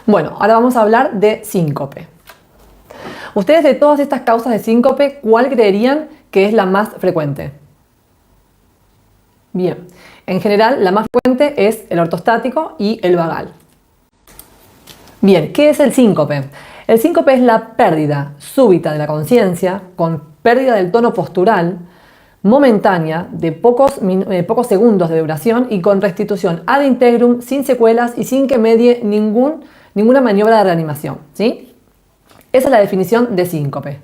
Bueno, ahora vamos a hablar de síncope. Ustedes, de todas estas causas de síncope, ¿cuál creerían que es la más frecuente? Bien, en general la más frecuente es el ortostático y el vagal. Bien, ¿qué es el síncope? El síncope es la pérdida súbita de la conciencia con pérdida del tono postural momentánea de pocos segundos de duración y con restitución ad integrum, sin secuelas y sin que medie ninguna maniobra de reanimación, ¿sí? Esa es la definición de síncope.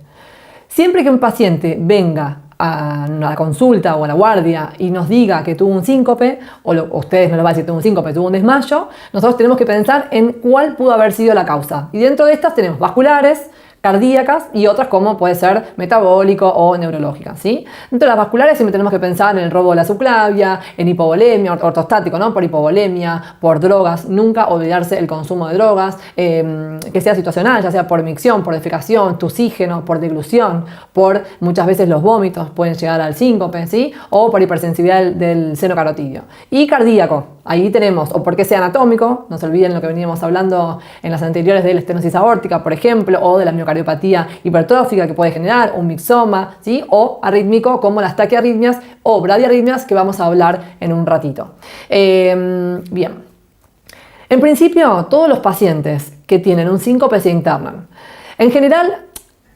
Siempre que un paciente venga a la consulta o a la guardia y nos diga que tuvo un síncope, o ustedes no lo van a decir que tuvo un síncope, tuvo un desmayo, nosotros tenemos que pensar en cuál pudo haber sido la causa. Y dentro de estas tenemos vasculares, cardíacas y otras como puede ser metabólico o neurológica, ¿sí? Dentro de las vasculares siempre tenemos que pensar en el robo de la subclavia, en hipovolemia, ortostático, ¿no? Por hipovolemia, por drogas, nunca olvidarse el consumo de drogas, que sea situacional, ya sea por micción, por defecación, tusígeno, por deglución, por muchas veces los vómitos pueden llegar al síncope, ¿sí? O por hipersensibilidad del seno carotidio. Y cardíaco, ahí tenemos, o porque sea anatómico, no se olviden lo que veníamos hablando en las anteriores de la estenosis aórtica, por ejemplo, o de la miocardiopatía hipertrófica que puede generar un mixoma, ¿sí? O arrítmico como las taquiarritmias o bradiarritmias que vamos a hablar en un ratito. Bien, en principio todos los pacientes que tienen un síncope se internan. En general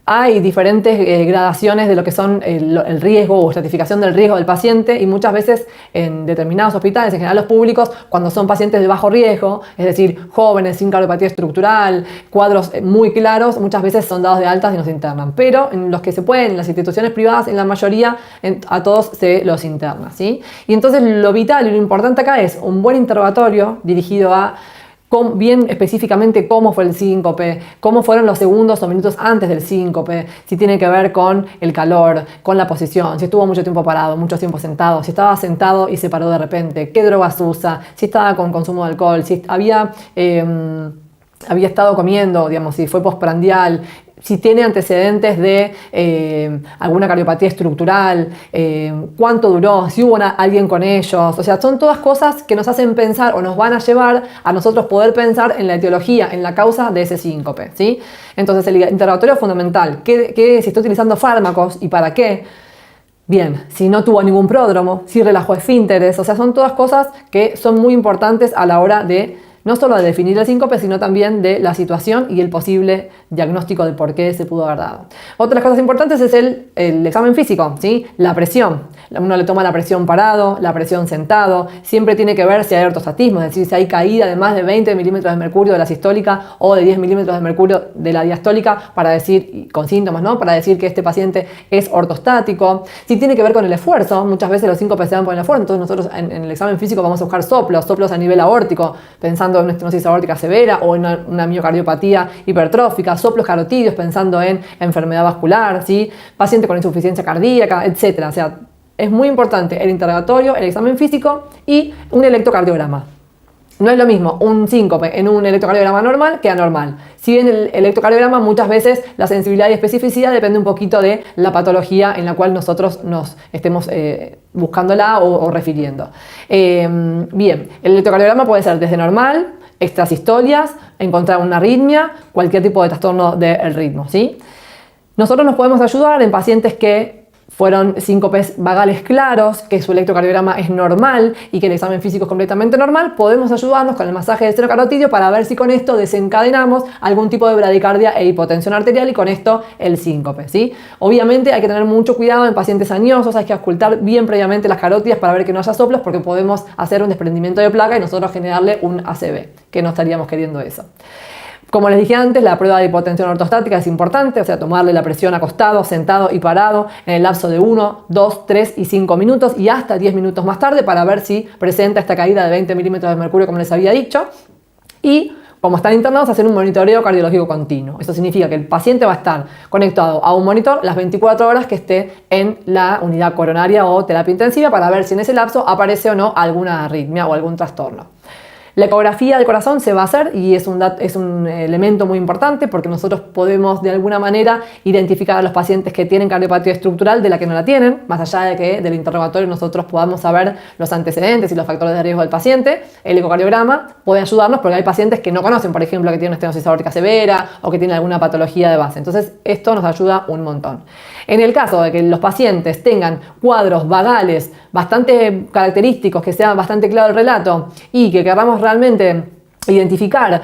hay diferentes gradaciones de lo que son el riesgo o estratificación del riesgo del paciente y muchas veces en determinados hospitales, en general los públicos, cuando son pacientes de bajo riesgo, es decir, jóvenes sin cardiopatía estructural, cuadros muy claros, muchas veces son dados de altas y nos internan. Pero en los que se pueden, en las instituciones privadas, en la mayoría, a todos se los interna, ¿sí? Y entonces lo vital y lo importante acá es un buen interrogatorio dirigido a bien específicamente cómo fue el síncope, cómo fueron los segundos o minutos antes del síncope, si tiene que ver con el calor, con la posición, si estuvo mucho tiempo parado, mucho tiempo sentado, si estaba sentado y se paró de repente, qué drogas usa, si estaba con consumo de alcohol, si había estado comiendo, digamos, si fue postprandial, si tiene antecedentes de alguna cardiopatía estructural, cuánto duró, si hubo alguien con ellos. O sea, son todas cosas que nos hacen pensar o nos van a llevar a nosotros poder pensar en la etiología, en la causa de ese síncope, ¿sí? Entonces el interrogatorio es fundamental. Si está utilizando fármacos y para qué? Bien, si no tuvo ningún pródromo, si relajó esfínteres. O sea, son todas cosas que son muy importantes a la hora de no solo de definir el síncope, sino también de la situación y el posible diagnóstico de por qué se pudo haber dado. Otra de las cosas importantes es el examen físico, ¿sí? La presión. Uno le toma la presión parado, la presión sentado. Siempre tiene que ver si hay ortostatismo, es decir, si hay caída de más de 20 milímetros de mercurio de la sistólica o de 10 milímetros de mercurio de la diastólica para decir, con síntomas, ¿no? Para decir que este paciente es ortostático. Si tiene que ver con el esfuerzo, muchas veces los síncopes se dan por el esfuerzo, entonces nosotros en el examen físico vamos a buscar soplos a nivel aórtico, pensando en una estenosis aórtica severa o en una miocardiopatía hipertrófica, soplos carotidios pensando en enfermedad vascular, ¿sí? Paciente con insuficiencia cardíaca, etc. O sea, es muy importante el interrogatorio, el examen físico y un electrocardiograma. No es lo mismo un síncope en un electrocardiograma normal que anormal. Si bien el electrocardiograma muchas veces la sensibilidad y especificidad depende un poquito de la patología en la cual nosotros nos estemos buscándola o refiriendo. Bien, el electrocardiograma puede ser desde normal, extrasistolias, encontrar una arritmia, cualquier tipo de trastorno del ritmo, ¿sí? Nosotros nos podemos ayudar en pacientes que fueron síncopes vagales claros, que su electrocardiograma es normal y que el examen físico es completamente normal. Podemos ayudarnos con el masaje del seno carotidio para ver si con esto desencadenamos algún tipo de bradicardia e hipotensión arterial y con esto el síncope, ¿sí? Obviamente hay que tener mucho cuidado en pacientes añosos, hay que auscultar bien previamente las carótidas para ver que no haya soplos porque podemos hacer un desprendimiento de placa y nosotros generarle un ACV, que no estaríamos queriendo eso. Como les dije antes, la prueba de hipotensión ortostática es importante, o sea, tomarle la presión acostado, sentado y parado en el lapso de 1, 2, 3 y 5 minutos y hasta 10 minutos más tarde para ver si presenta esta caída de 20 milímetros de mercurio como les había dicho. Y como están internados, hacer un monitoreo cardiológico continuo. Eso significa que el paciente va a estar conectado a un monitor las 24 horas que esté en la unidad coronaria o terapia intensiva para ver si en ese lapso aparece o no alguna arritmia o algún trastorno. La ecografía del corazón se va a hacer y es un elemento muy importante porque nosotros podemos de alguna manera identificar a los pacientes que tienen cardiopatía estructural de la que no la tienen, más allá de que del interrogatorio nosotros podamos saber los antecedentes y los factores de riesgo del paciente. El ecocardiograma puede ayudarnos porque hay pacientes que no conocen, por ejemplo, que tienen una estenosis aórtica severa o que tienen alguna patología de base. Entonces esto nos ayuda un montón. En el caso de que los pacientes tengan cuadros vagales bastante característicos, que sea bastante claro el relato y que queramos realmente identificar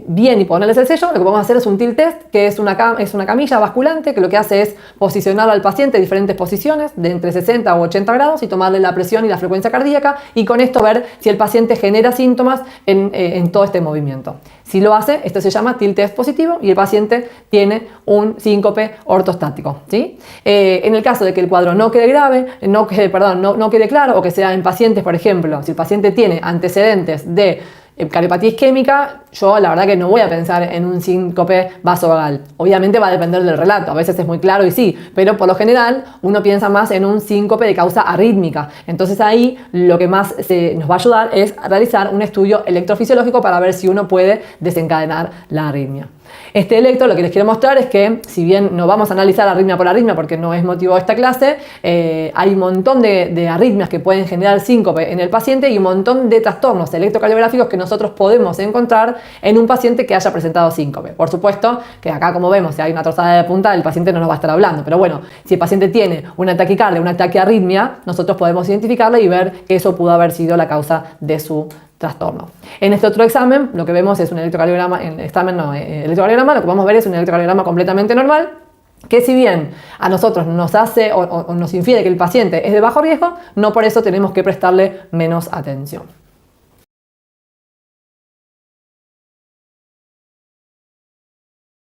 bien y ponerles el sello, lo que vamos a hacer es un tilt test, que es una camilla basculante que lo que hace es posicionar al paciente en diferentes posiciones de entre 60 o 80 grados y tomarle la presión y la frecuencia cardíaca y con esto ver si el paciente genera síntomas en todo este movimiento. Si lo hace, esto se llama tilt test positivo y el paciente tiene un síncope ortostático, ¿sí? En el caso de que el cuadro no quede grave, no quede claro o que sea en pacientes, por ejemplo, si el paciente tiene antecedentes de cardiopatía isquémica, yo la verdad que no voy a pensar en un síncope vasovagal. Obviamente va a depender del relato, a veces es muy claro y sí, pero por lo general uno piensa más en un síncope de causa arrítmica. Entonces ahí lo que más nos va a ayudar es realizar un estudio electrofisiológico para ver si uno puede desencadenar la arritmia. Este electro, lo que les quiero mostrar es que, si bien no vamos a analizar arritmia por arritmia porque no es motivo de esta clase, hay un montón de arritmias que pueden generar síncope en el paciente y un montón de trastornos electrocardiográficos que nosotros podemos encontrar en un paciente que haya presentado síncope. Por supuesto que acá, como vemos, si hay una trozada de punta, el paciente no nos va a estar hablando, pero bueno, si el paciente tiene una taquicardia, una taquiarritmia, nosotros podemos identificarla y ver que eso pudo haber sido la causa de su trastorno. En este otro examen lo que vemos es un electrocardiograma, electrocardiograma, lo que vamos a ver es un electrocardiograma completamente normal, que si bien a nosotros nos hace o nos infiere que el paciente es de bajo riesgo, no por eso tenemos que prestarle menos atención.